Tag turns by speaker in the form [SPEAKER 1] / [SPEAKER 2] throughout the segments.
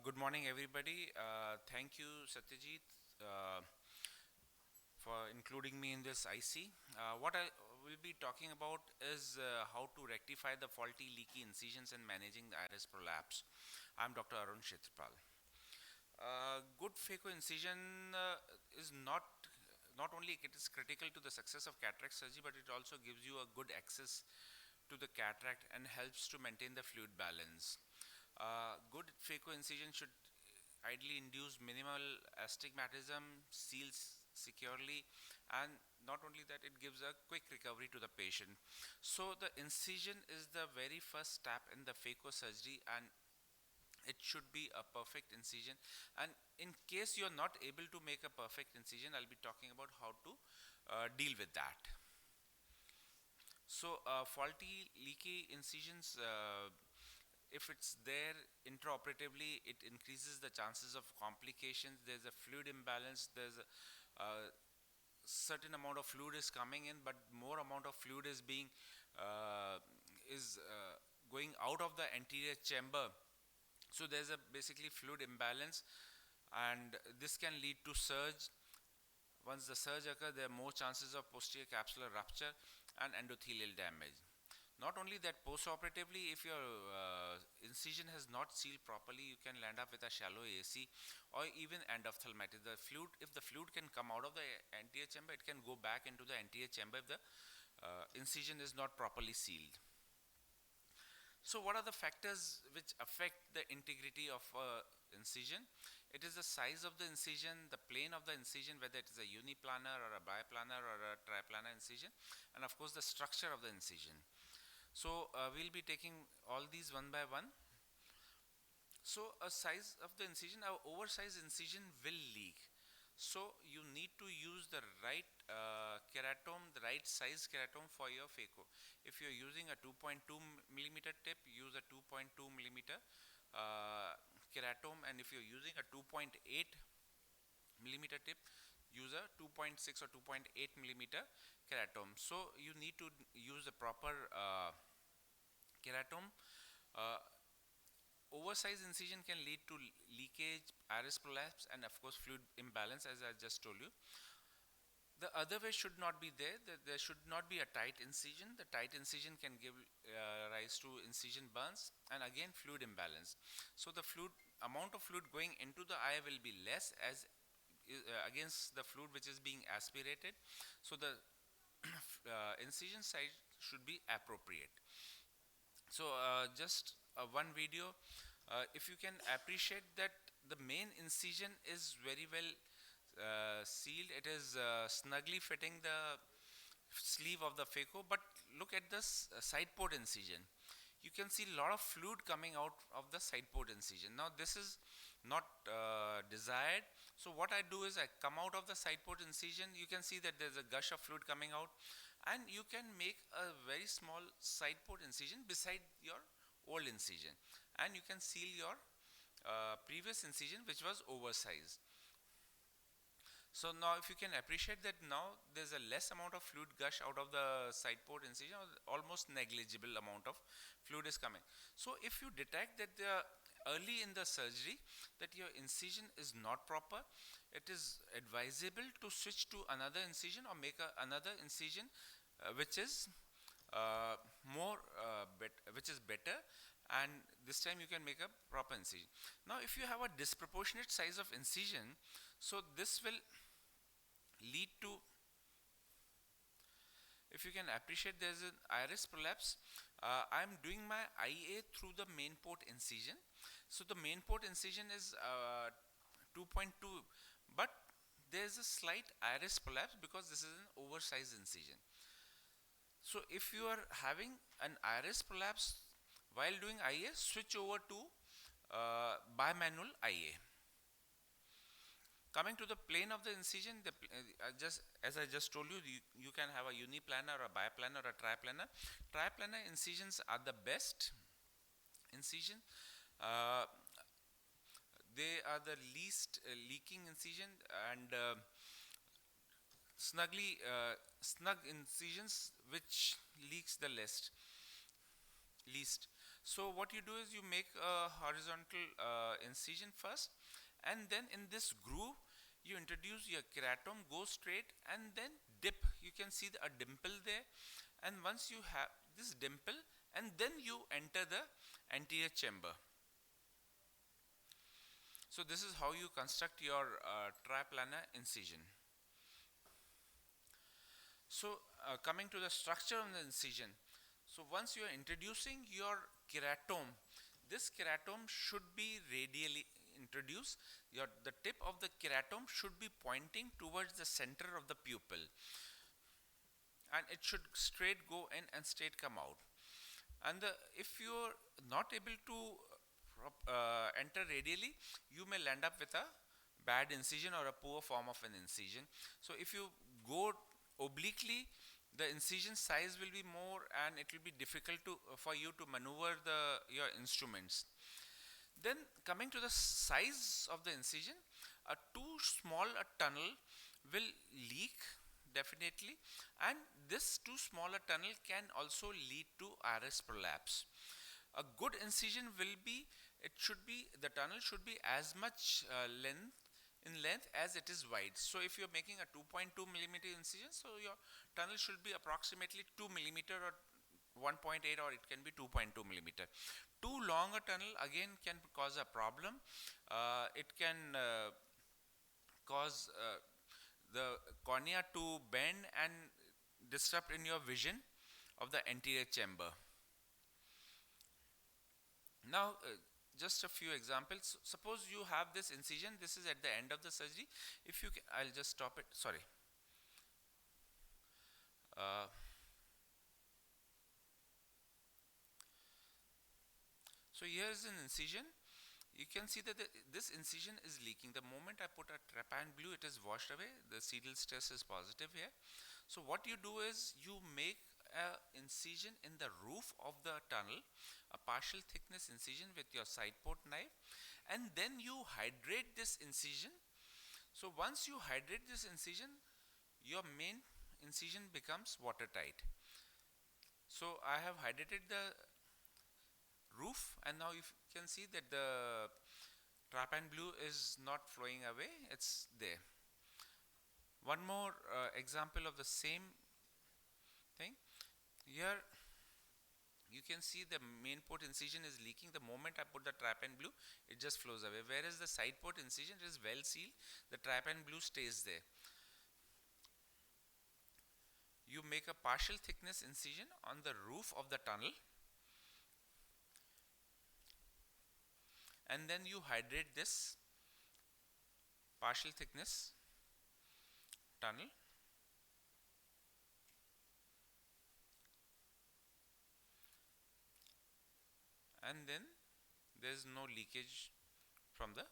[SPEAKER 1] Good morning, everybody. Thank you, Satyajit, for including me in this IC. What I will be talking about is how to rectify the faulty leaky incisions and managing the iris prolapse. I'm Dr. Arun Rectifying. Good phaco incision is not only it is critical to the success of cataract surgery, but it also gives you a good access to the cataract and helps to maintain the fluid balance. Good phaco incision should ideally induce minimal astigmatism, seals securely, and not only that, it gives a quick recovery to the patient. So the incision is the very first step in the phaco surgery, and it should be a perfect incision. And in case you're not able to make a perfect incision, I'll be talking about how to deal with that. So faulty leaky incisions, if it's there intraoperatively, it increases the chances of complications. There's a fluid imbalance, there's a certain amount of fluid is coming in, but more amount of fluid is being going out of the anterior chamber. So there's a basically fluid imbalance, and this can lead to surge. Once the surge occurs, there are more chances of posterior capsular rupture and endothelial damage. Not only that, post-operatively, if your incision has not sealed properly, you can land up with a shallow AC or even endophthalmitis. If the fluid can come out of the anterior chamber, it can go back into the anterior chamber if the incision is not properly sealed. So what are the factors which affect the integrity of incision? It is the size of the incision, the plane of the incision, whether it is a uniplanar or a biplanar or a triplanar incision, and of course the structure of the incision. So we'll be taking all these one by one. So a size of the incision, our oversized incision will leak. So you need to use the right keratome, the right size keratome for your phaco. If you're using a 2.2 millimeter tip, use a 2.2 millimeter keratome, and if you're using a 2.8 millimeter tip, use a 2.6 or 2.8 millimeter keratome. So you need to use the proper keratome. Oversized incision can lead to leakage, iris prolapse, and of course fluid imbalance, as I just told you. The other way should not be there. There should not be a tight incision. The tight incision can give rise to incision burns and again fluid imbalance. So the amount of fluid going into the eye will be less as against the fluid which is being aspirated. So the incision size should be appropriate. So just one video, if you can appreciate that the main incision is very well sealed. It is snugly fitting the sleeve of the phaco, but look at this side port incision. You can see a lot of fluid coming out of the side port incision. Now this is not desired. So what I do is I come out of the side port incision. You can see that there's a gush of fluid coming out, and you can make a very small side port incision beside your old incision, and you can seal your previous incision which was oversized. So now if you can appreciate that now there's a less amount of fluid gush out of the side port incision, almost negligible amount of fluid is coming. So if you detect that early in the surgery that your incision is not proper, it is advisable to switch to another incision or make another incision which is which is better, and this time you can make a proper incision. Now if you have a disproportionate size of incision, so this will lead to, if you can appreciate, there's an iris prolapse. I am doing my IA through the main port incision. So the main port incision is 2.2, but there's a slight iris prolapse because this is an oversized incision. So if you are having an iris prolapse while doing IA, switch over to bimanual IA. Coming to the plane of the incision, as I just told you, you can have a uniplanar, a biplanar, or a triplanar. Triplanar incisions are the best incision. They are the least leaking incision, and snug incisions which leaks the least. So what you do is you make a horizontal incision first, and then in this groove you introduce your keratome, go straight and then dip. You can see a dimple there, and once you have this dimple, and then you enter the anterior chamber. So this is how you construct your triplanar incision. So coming to the structure of the incision, so once you are introducing your keratome, this keratome should be radially introduced. The tip of the keratome should be pointing towards the center of the pupil, and it should straight go in and straight come out. And if you are not able to enter radially, you may land up with a bad incision or a poor form of an incision. So if you go obliquely, the incision size will be more, and it will be difficult for you to maneuver your instruments. Then coming to the size of the incision, a too small a tunnel will leak definitely, and this too small a tunnel can also lead to iris prolapse. A good incision will be, the tunnel should be as much length as it is wide. So if you're making a 2.2 millimeter incision, so your tunnel should be approximately 2 millimeter or 1.8, or it can be 2.2 millimeter. Too long a tunnel again can cause a problem. It can cause the cornea to bend and disrupt in your vision of the anterior chamber. Now just a few examples. Suppose you have this incision, this is at the end of the surgery. If you can, I'll just stop it, sorry. So here is an incision. You can see that this incision is leaking. The moment I put a trypan glue, it is washed away. The sedal stress is positive here. So what you do is you make an incision in the roof of the tunnel, a partial thickness incision with your side port knife, and then you hydrate this incision. So once you hydrate this incision, your main incision becomes watertight. So I have hydrated the roof, and now you can see that the trypan glue is not flowing away, it's there. One more example of the same thing. Here you can see the main port incision is leaking. The moment I put the trypan glue, it just flows away, whereas the side port incision is well sealed. The trypan glue stays there. You make a partial thickness incision on the roof of the tunnel, and then you hydrate this partial thickness tunnel, and then there is no leakage from the.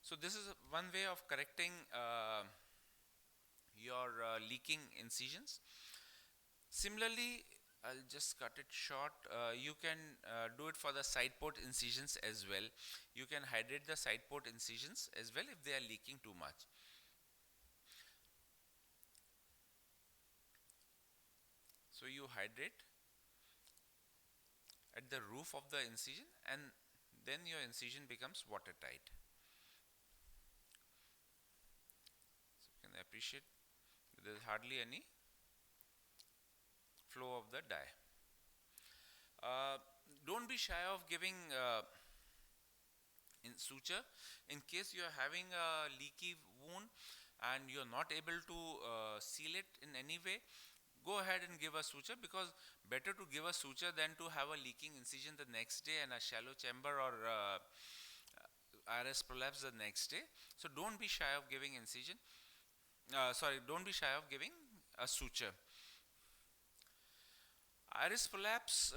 [SPEAKER 1] So this is one way of correcting your leaking incisions. Similarly, I'll just cut it short. You can do it for the side port incisions as well. You can hydrate the side port incisions as well if they are leaking too much. So you hydrate at the roof of the incision, and then your incision becomes watertight. So you can appreciate there is hardly any flow of the dye. Don't be shy of giving in suture. In case you are having a leaky wound and you are not able to seal it in any way, go ahead and give a suture, because better to give a suture than to have a leaking incision the next day and a shallow chamber or iris prolapse the next day. So don't be shy of giving incision. Don't be shy of giving a suture. Iris prolapse,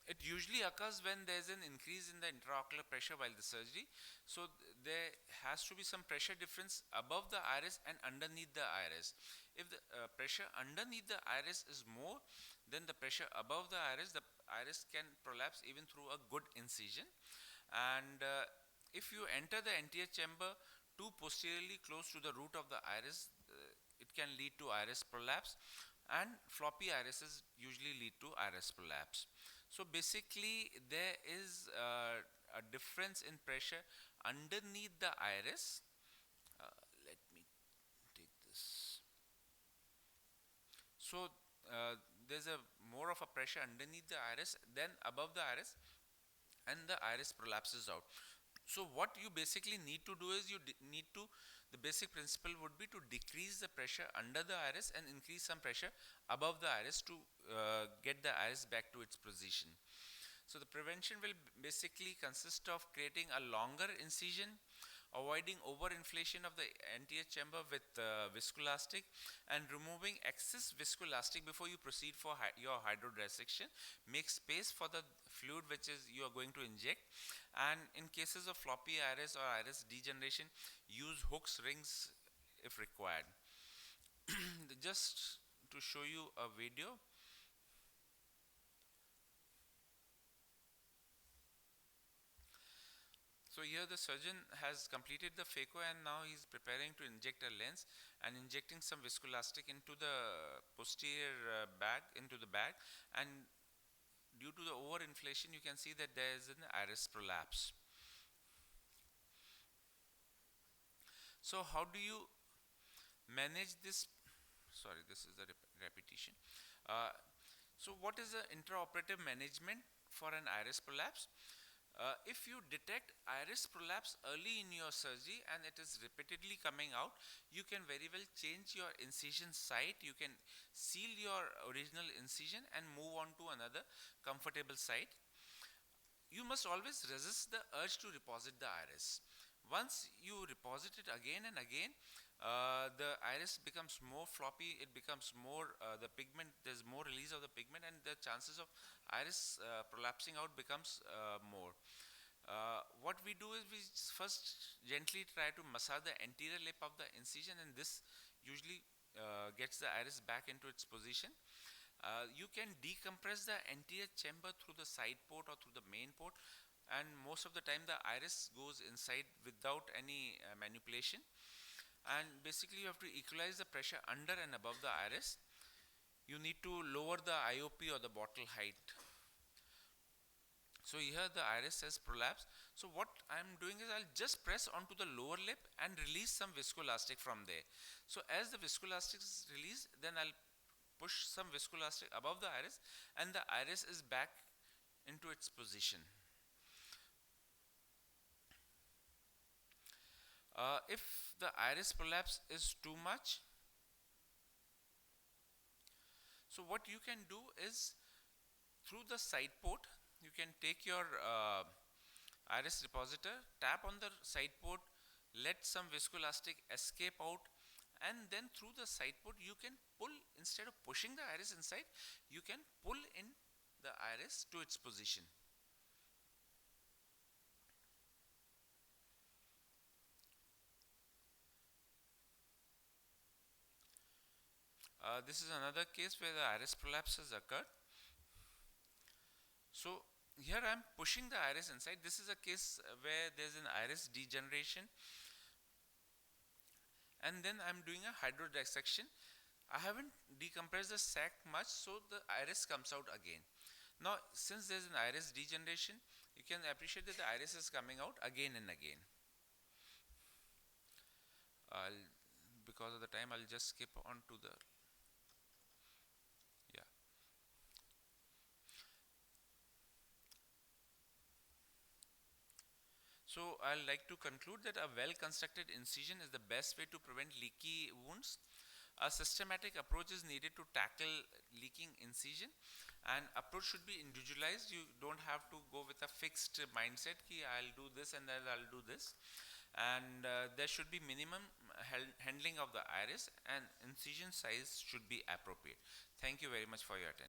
[SPEAKER 1] it usually occurs when there is an increase in the intraocular pressure while the surgery. So there has to be some pressure difference above the iris and underneath the iris. If the pressure underneath the iris is more than the pressure above the iris can prolapse even through a good incision. And if you enter the anterior chamber too posteriorly close to the root of the iris, it can lead to iris prolapse, and floppy irises usually lead to iris prolapse. So basically there is a difference in pressure underneath the iris. Let me take this. So there's a more of a pressure underneath the iris than above the iris, and the iris prolapses out. So what you basically need to do is the basic principle would be to decrease the pressure under the iris and increase some pressure above the iris to get the iris back to its position. So the prevention will basically consist of creating a longer incision, avoiding overinflation of the anterior chamber with viscoelastic, and removing excess viscoelastic before you proceed for your hydrodissection. Make space for the fluid which is you are going to inject, and in cases of floppy iris or iris degeneration, use hooks, rings if required. Just to show you a video. So here the surgeon has completed the phaco and now he is preparing to inject a lens and injecting some viscoelastic into the posterior into the bag, and due to the overinflation you can see that there is an iris prolapse. So how do you manage this? Sorry, this is the repetition. So what is the intraoperative management for an iris prolapse? If you detect iris prolapse early in your surgery and it is repeatedly coming out, you can very well change your incision site. You can seal your original incision and move on to another comfortable site. You must always resist the urge to reposit the iris. Once you reposit it again and again, the iris becomes more floppy, it becomes more, the pigment, there's more release of the pigment, and the chances of iris prolapsing out becomes more. What we do is we first gently try to massage the anterior lip of the incision, and this usually gets the iris back into its position. You can decompress the anterior chamber through the side port or through the main port, and most of the time the iris goes inside without any manipulation. And basically you have to equalize the pressure under and above the iris. You need to lower the IOP or the bottle height. So here the iris has prolapsed. So what I am doing is I'll just press onto the lower lip and release some viscoelastic from there. So as the viscoelastic is released, then I'll push some viscoelastic above the iris and the iris is back into its position. If the iris prolapse is too much, so what you can do is through the side port, you can take your iris repositor, tap on the side port, let some viscoelastic escape out, and then through the side port you can pull, instead of pushing the iris inside, you can pull in the iris to its position. This is another case where the iris prolapse has occurred. So here I am pushing the iris inside. This is a case where there is an iris degeneration, and then I am doing a hydrodissection. I haven't decompressed the sac much, so the iris comes out again. Now since there is an iris degeneration, you can appreciate that the iris is coming out again and again. Because of the time, I'll just skip on to the So I'd like to conclude that a well-constructed incision is the best way to prevent leaky wounds. A systematic approach is needed to tackle leaking incision, and approach should be individualized. You don't have to go with a fixed mindset ki I'll do this and then I'll do this. And there should be minimum handling of the iris, and incision size should be appropriate. Thank you very much for your attention.